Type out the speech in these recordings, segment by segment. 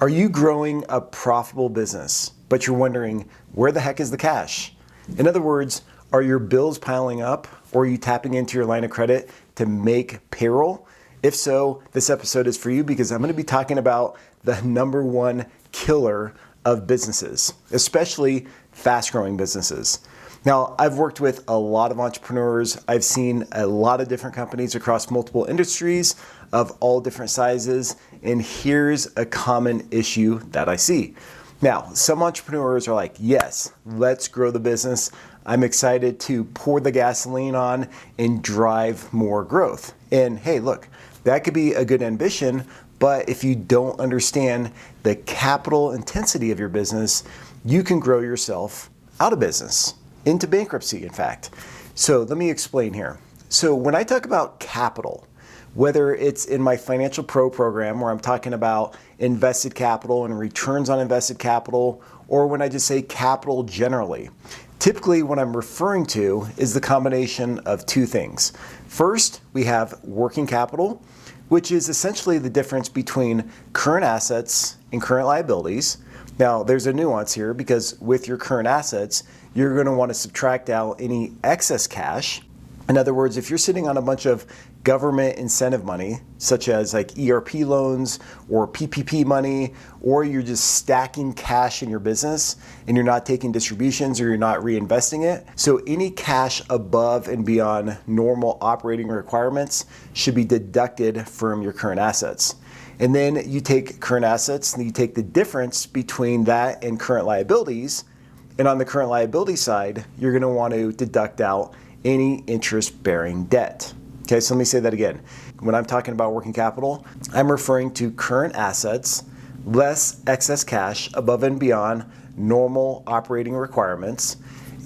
Are you growing a profitable business, but you're wondering, where the heck is the cash? In other words, are your bills piling up, or are you tapping into your line of credit to make payroll? If so, this episode is for you because I'm going to be talking about the number one killer of businesses, especially fast-growing businesses. Now, I've worked with a lot of entrepreneurs. I've seen a lot of different companies across multiple industries of all different sizes, and here's a common issue that I see. Now, some entrepreneurs are like, yes, let's grow the business. I'm excited to pour the gasoline on and drive more growth. And hey, look, that could be a good ambition, but if you don't understand the capital intensity of your business, you can grow yourself out of business, into bankruptcy, in fact. So let me explain here. So when I talk about capital, whether it's in my Financial Pro program where I'm talking about invested capital and returns on invested capital, or when I just say capital generally, typically what I'm referring to is the combination of two things. First, we have working capital, which is essentially the difference between current assets and current liabilities. Now, there's a nuance here because with your current assets, you're going to want to subtract out any excess cash. In other words, if you're sitting on a bunch of government incentive money, such as like ERP loans or PPP money, or you're just stacking cash in your business and you're not taking distributions or you're not reinvesting it. So any cash above and beyond normal operating requirements should be deducted from your current assets. And then you take current assets and you take the difference between that and current liabilities. And on the current liability side, you're going to want to deduct out any interest-bearing debt. Okay, so let me say that again. When I'm talking about working capital, I'm referring to current assets less excess cash above and beyond normal operating requirements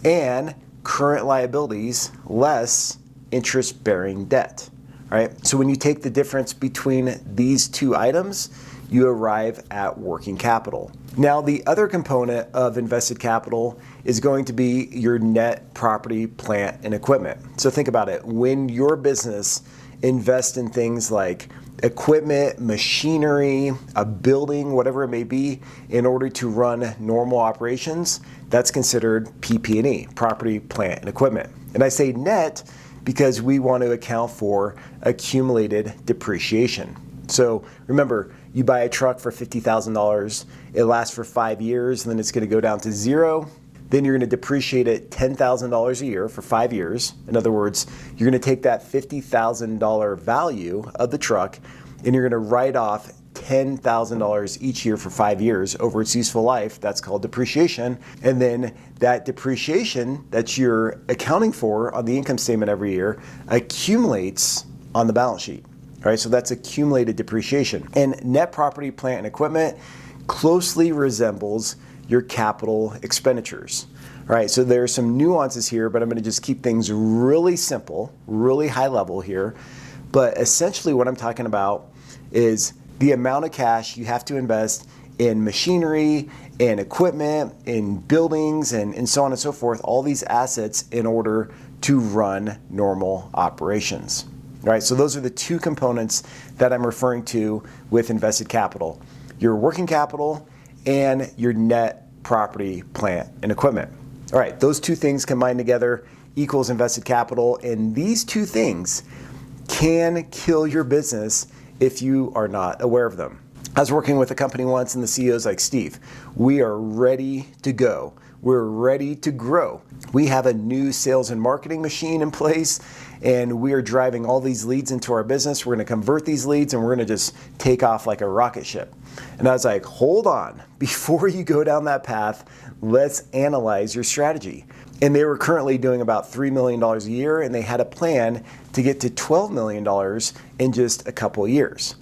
and current liabilities less interest-bearing debt. All right, so when you take the difference between these two items, you arrive at working capital. Now, the other component of invested capital is going to be your net property, plant, and equipment. So think about it. When your business invests in things like equipment, machinery, a building, whatever it may be, in order to run normal operations, that's considered PP&E, property, plant, and equipment. And I say net because we want to account for accumulated depreciation. So remember, you buy a truck for $50,000, it lasts for 5 years, and then it's going to go down to zero. Then you're going to depreciate it $10,000 a year for 5 years. In other words, you're going to take that $50,000 value of the truck and you're going to write off $10,000 each year for 5 years over its useful life. That's called depreciation. And then that depreciation that you're accounting for on the income statement every year accumulates on the balance sheet. All right, so that's accumulated depreciation. And net property, plant, and equipment closely resembles your capital expenditures. All right, so there are some nuances here, but I'm going to just keep things really simple, really high level here. But essentially what I'm talking about is the amount of cash you have to invest in machinery and equipment, in buildings, and so on and so forth, all these assets in order to run normal operations. All right, so those are the two components that I'm referring to with invested capital. Your working capital and your net property, plant, and equipment. All right, those two things combined together equals invested capital, and these two things can kill your business if you are not aware of them. I was working with a company once and the CEO's like, Steve, we are ready to go. We're ready to grow. We have a new sales and marketing machine in place, and we are driving all these leads into our business. We're going to convert these leads, and we're going to just take off like a rocket ship. And I was like, hold on. Before you go down that path, let's analyze your strategy. And they were currently doing about $3 million a year, and they had a plan to get to $12 million in just a couple of years.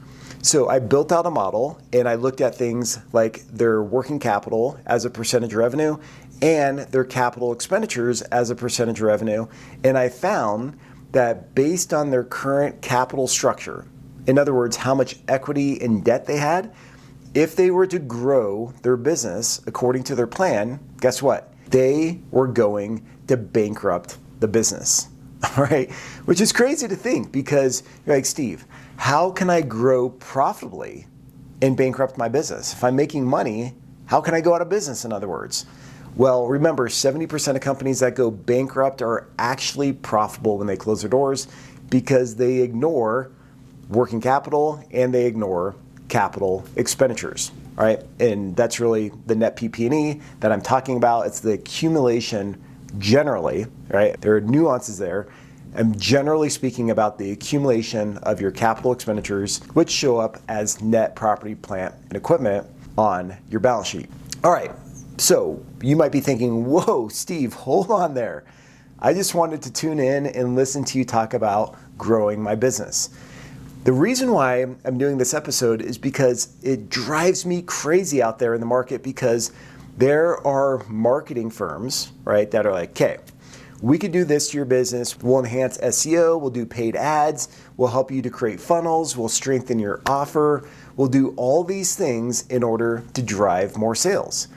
So I built out a model, and I looked at things like their working capital as a percentage of revenue and their capital expenditures as a percentage of revenue. And I found that based on their current capital structure, in other words, how much equity and debt they had, if they were to grow their business according to their plan, guess what? They were going to bankrupt the business. All right, which is crazy to think because you're like, Steve, how can I grow profitably and bankrupt my business? If I'm making money, how can I go out of business, in other words? Well, remember, 70% of companies that go bankrupt are actually profitable when they close their doors because they ignore working capital and they ignore capital expenditures, right? And that's really the net PP&E that I'm talking about. It's the accumulation generally, right? There are nuances there. I'm generally speaking about the accumulation of your capital expenditures, which show up as net property, plant, and equipment on your balance sheet. All right, so you might be thinking, whoa, Steve, hold on there. I just wanted to tune in and listen to you talk about growing my business. The reason why I'm doing this episode is because it drives me crazy out there in the market, because there are marketing firms, right, that are like, okay, we could do this to your business. We'll enhance SEO, we'll do paid ads, we'll help you to create funnels, we'll strengthen your offer, we'll do all these things in order to drive more sales.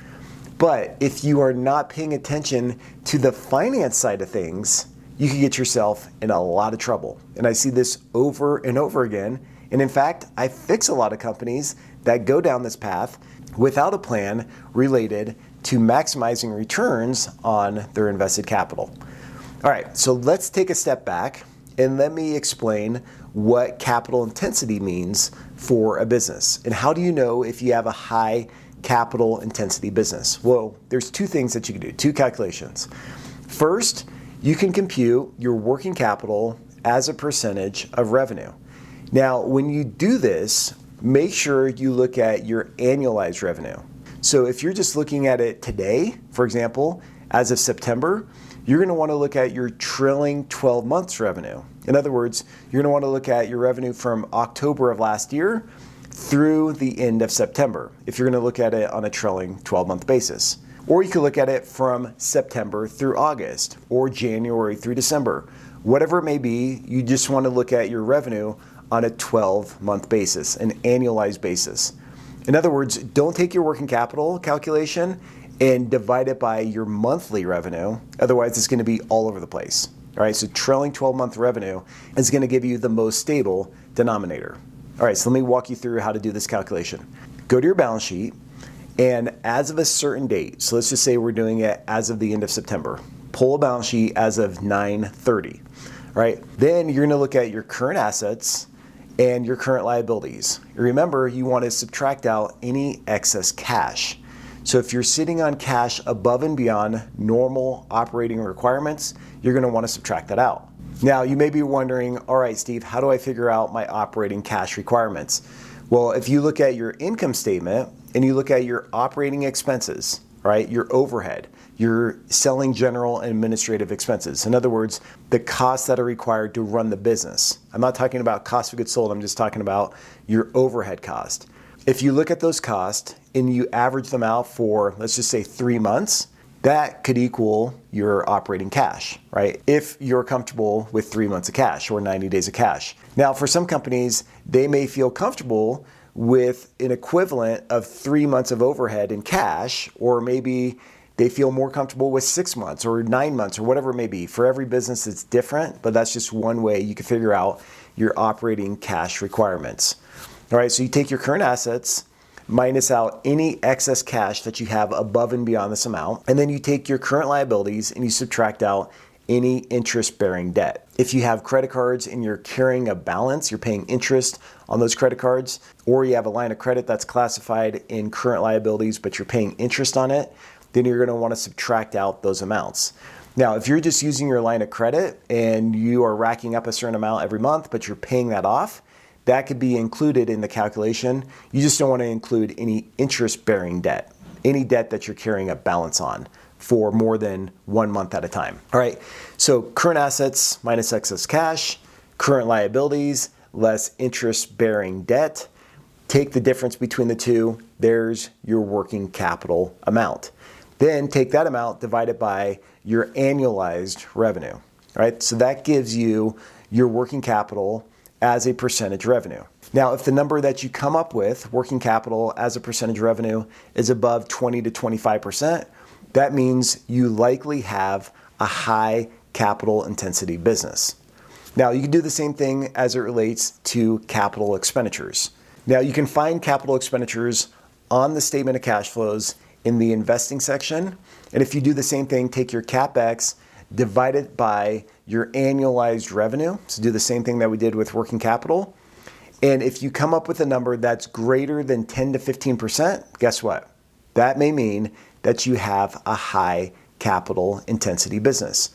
But if you are not paying attention to the finance side of things, you can get yourself in a lot of trouble. And I see this over and over again. And in fact, I fix a lot of companies that go down this path without a plan related to maximizing returns on their invested capital. All right, so let's take a step back and let me explain what capital intensity means for a business. And how do you know if you have a high capital intensity business? Well, there's two things that you can do, two calculations. First, you can compute your working capital as a percentage of revenue. Now, when you do this, make sure you look at your annualized revenue. So if you're just looking at it today, for example, as of September, you're going to want to look at your trailing 12 months revenue. In other words, you're going to want to look at your revenue from October of last year through the end of September, if you're going to look at it on a trailing 12-month basis. Or you could look at it from September through August, or January through December. Whatever it may be, you just want to look at your revenue on a 12-month basis, an annualized basis. In other words, don't take your working capital calculation and divide it by your monthly revenue. Otherwise, it's going to be all over the place. All right, so trailing 12-month revenue is going to give you the most stable denominator. All right, so let me walk you through how to do this calculation. Go to your balance sheet, and as of a certain date, so let's just say we're doing it as of the end of September, pull a balance sheet as of 9/30. All right, then you're going to look at your current assets and your current liabilities. Remember, you want to subtract out any excess cash. So if you're sitting on cash above and beyond normal operating requirements, you're going to want to subtract that out. Now, you may be wondering, all right, Steve, how do I figure out my operating cash requirements? Well, if you look at your income statement and you look at your operating expenses, right, your overhead, your selling general and administrative expenses. In other words, the costs that are required to run the business. I'm not talking about cost of goods sold, I'm just talking about your overhead cost. If you look at those costs and you average them out for, let's just say 3 months, that could equal your operating cash, right? If you're comfortable with 3 months of cash or 90 days of cash. Now, for some companies, they may feel comfortable with an equivalent of 3 months of overhead in cash, or maybe they feel more comfortable with 6 months or 9 months or whatever it may be. For every business, it's different, but that's just one way you can figure out your operating cash requirements. All right, so you take your current assets, minus out any excess cash that you have above and beyond this amount, and then you take your current liabilities and you subtract out any interest-bearing debt. If you have credit cards and you're carrying a balance, you're paying interest on those credit cards, or you have a line of credit that's classified in current liabilities, but you're paying interest on it, then you're going to want to subtract out those amounts. Now, if you're just using your line of credit and you are racking up a certain amount every month, but you're paying that off, that could be included in the calculation. You just don't want to include any interest-bearing debt, any debt that you're carrying a balance on for more than 1 month at a time. All right, so current assets minus excess cash, current liabilities less interest-bearing debt. Take the difference between the two. There's your working capital amount. Then take that amount, divide it by your annualized revenue. All right, so that gives you your working capital as a percentage revenue. Now, if the number that you come up with, working capital as a percentage revenue, is above 20 to 25%, that means you likely have a high capital intensity business. Now, you can do the same thing as it relates to capital expenditures. Now you can find capital expenditures on the statement of cash flows in the investing section. And if you do the same thing, take your CapEx, divide it by your annualized revenue. So do the same thing that we did with working capital. And if you come up with a number that's greater than 10 to 15%, guess what? That may mean that you have a high capital intensity business.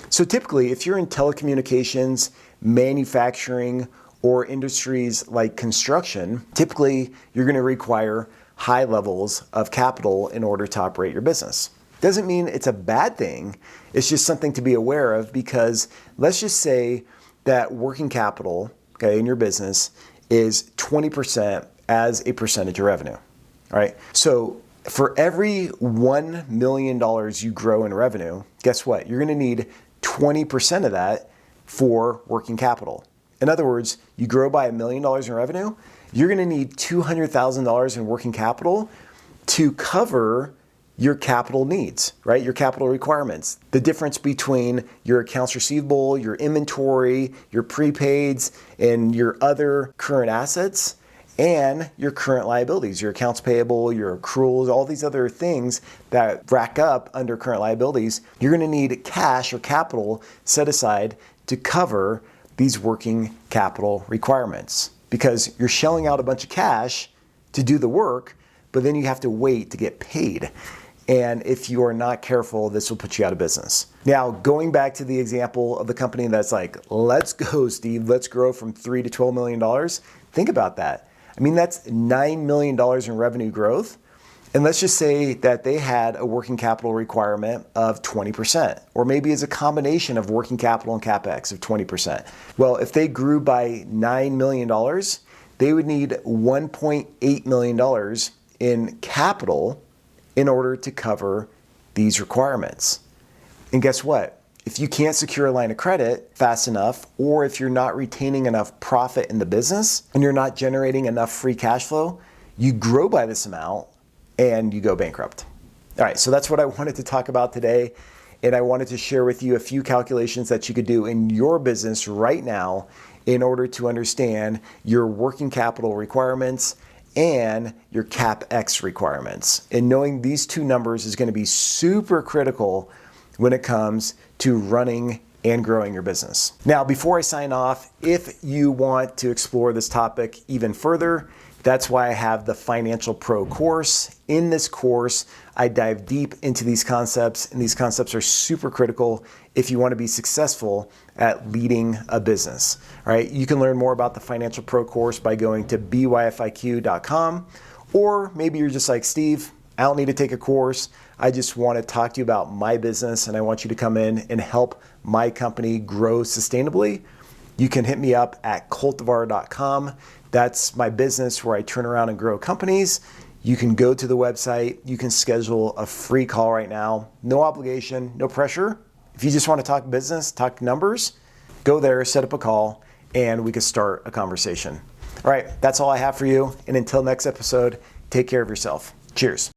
So typically, if you're in telecommunications, manufacturing, or industries like construction, typically you're going to require high levels of capital in order to operate your business. Doesn't mean it's a bad thing. It's just something to be aware of, because let's just say that working capital, okay, in your business is 20% as a percentage of revenue. All right. So for every $1 million you grow in revenue, guess what? You're going to need 20% of that for working capital. In other words, you grow by $1 million in revenue, you're going to need $200,000 in working capital to cover your capital needs, right? Your capital requirements. The difference between your accounts receivable, your inventory, your prepaids, and your other current assets, and your current liabilities, your accounts payable, your accruals, all these other things that rack up under current liabilities. You're going to need cash or capital set aside to cover these working capital requirements, because you're shelling out a bunch of cash to do the work, but then you have to wait to get paid. And if you are not careful, this will put you out of business. Now, going back to the example of the company that's like, let's go, Steve, let's grow from $3 to $12 million. Think about that. I mean, that's $9 million in revenue growth. And let's just say that they had a working capital requirement of 20%, or maybe it's a combination of working capital and CapEx of 20%. Well, if they grew by $9 million, they would need $1.8 million in capital in order to cover these requirements. And guess what? If you can't secure a line of credit fast enough, or if you're not retaining enough profit in the business and you're not generating enough free cash flow, you grow by this amount and you go bankrupt. All right, so that's what I wanted to talk about today. And I wanted to share with you a few calculations that you could do in your business right now in order to understand your working capital requirements and your CapEx requirements. And knowing these two numbers is going to be super critical when it comes to running and growing your business. Now, before I sign off, if you want to explore this topic even further, that's why I have the Financial Pro course. In this course, I dive deep into these concepts, and these concepts are super critical if you want to be successful at leading a business. All right, you can learn more about the Financial Pro course by going to byfiq.com, or maybe you're just like, Steve, I don't need to take a course. I just want to talk to you about my business, and I want you to come in and help my company grow sustainably. You can hit me up at coltivar.com. That's my business where I turn around and grow companies. You can go to the website. You can schedule a free call right now. No obligation, no pressure. If you just want to talk business, talk numbers, go there, set up a call, and we can start a conversation. All right, that's all I have for you. And until next episode, take care of yourself. Cheers.